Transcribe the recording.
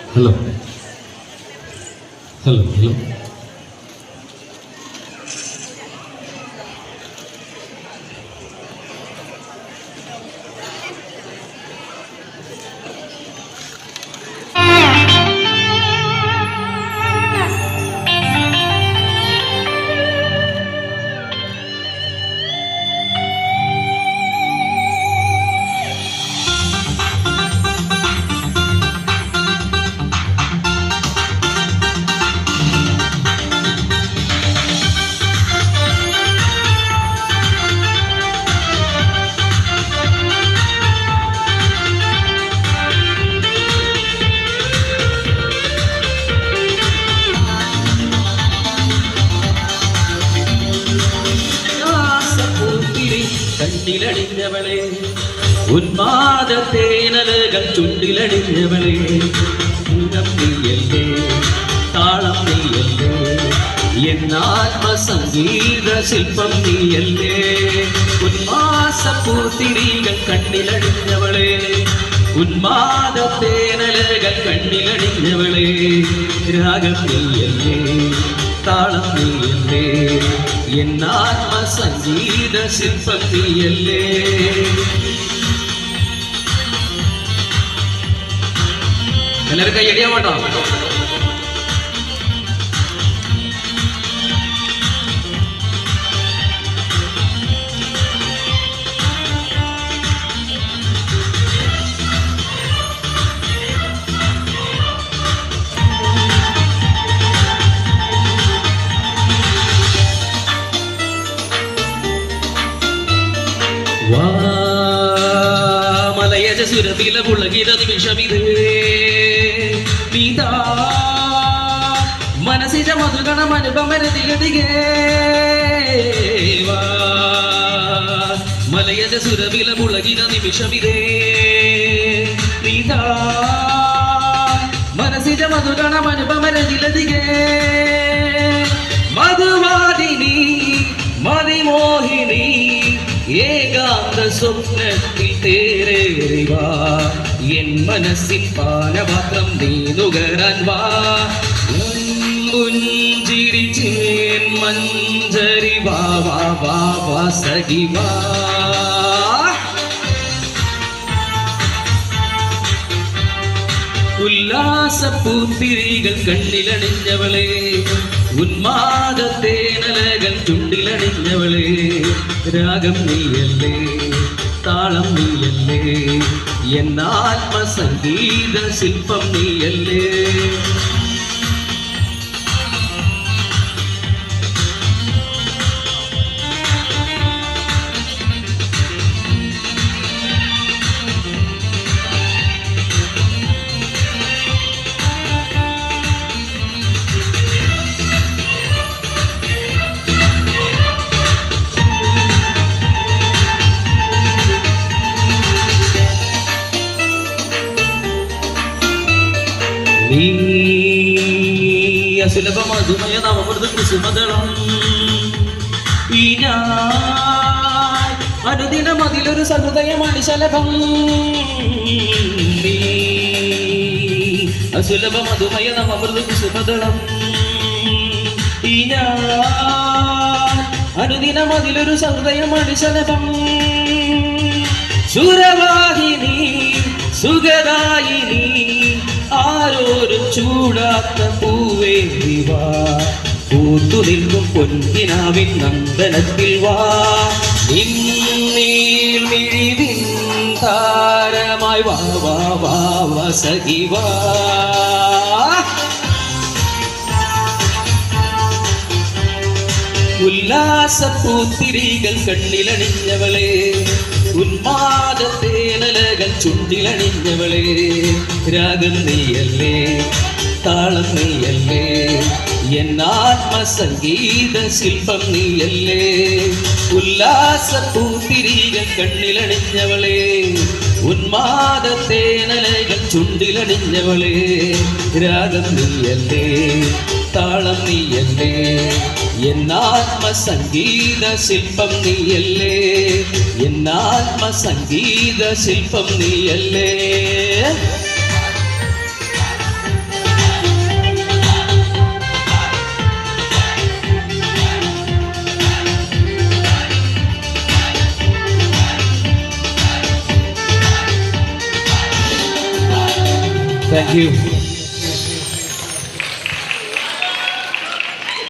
hello hello hello കണ്ണിലണിഞ്ഞവളെ ഉന്മാദത്തേനലുകൾ ചുണ്ടിലണിഞ്ഞവളെ നീയല്ലേ താളം നീയല്ലേ എന്നാത്മസംഗീത ശില്പം നീയല്ലേ ഉന്മാസപ്പൂത്തിരികൾ കണ്ണിലണിഞ്ഞവളെ ഉന്മാദത്തേനലുകൾ കണ്ണിലണിഞ്ഞവളെ രാഗം നീയല്ലേ താളം നീയല്ലേ എന്നാത്മസംഗീത ശില്പം നീയല്ലേ എല്ലാവരും കൈയടിയാൻ വേണ്ട മലയജ സുരതില പുളകിത നിമിഷമിത് നീതാ മനസ്സിജ മധുഗണം അനുപമരതികതികേ മലയജ സുരവില പുളകിത നിമിഷമിതേ നീതാ മനസ്സിജ മധുഗണം അനുപമരതിലതികേ മധുവാദിനി മതിമോഹിനി ഏകാന്ത സ്വപ്നത്തിൽ തേരേറിവാ എൻ മനസ്സിൻ പാനപാത്രം നീ നുകരാൻ വാ പുഞ്ചിരിച്ചേൻ മഞ്ചരി വാ വാ വാ വാ സഖി വാ ഉല്ലാസപ്പൂത്തിരികൾ കണ്ണിലണിഞ്ഞവളെ ഉന്മാദത്തേനലകൾ ചുണ്ടിലണിഞ്ഞവളെ രാഗം നീയല്ലേ താളം നീയല്ലേ എന്നാത്മസംഗീത ശില്പം നീയല്ലേ സുലഭമധുമയ നവമൃത കുസുമദളം ഈ ഞാൻ അനുദിനം അതിലൊരു സഹൃദയമാണ് ശലഭം അസുലഭമധുമയ നവമൃത കുസുമദളം ഈ ഞാൻ അനുദിനം അതിലൊരു സഹൃദയമാണ് ശലഭം സുരവാഹിനി സുഗദായിനി ആരോരും ചൂടാത്ത പൂവേണ്ടി വാ പൂത്തു നിൽക്കും പൊൻകിനാവിൻ നന്ദനത്തിൽ വാ മിഴിവിൻ താരമായി വാ വാ വാ വാ സഖി വാ ഉല്ലാസപ്പൂത്തിരികൾ കണ്ണിലണിഞ്ഞവളെ ഉന്മാദത്തേനലകൾ ചുണ്ടിലണിഞ്ഞവളെ രാഗം നീയല്ലേ താളം നീയല്ലേ എന്നാത്മസംഗീത ശില്പം നീയല്ലേ ഉല്ലാസപ്പൂത്തിരികൾ കണ്ണിലണിഞ്ഞവളെ ഉന്മാദത്തേനലകൾ ചുണ്ടിലണിഞ്ഞവളെ രാഗം നീയല്ലേ താളം നീയല്ലേ എന്നാത്മസംഗീത ശില്പം നീയല്ലേ എന്നാത്മസംഗീത ശില്പം നീയല്ലേ താങ്ക് യു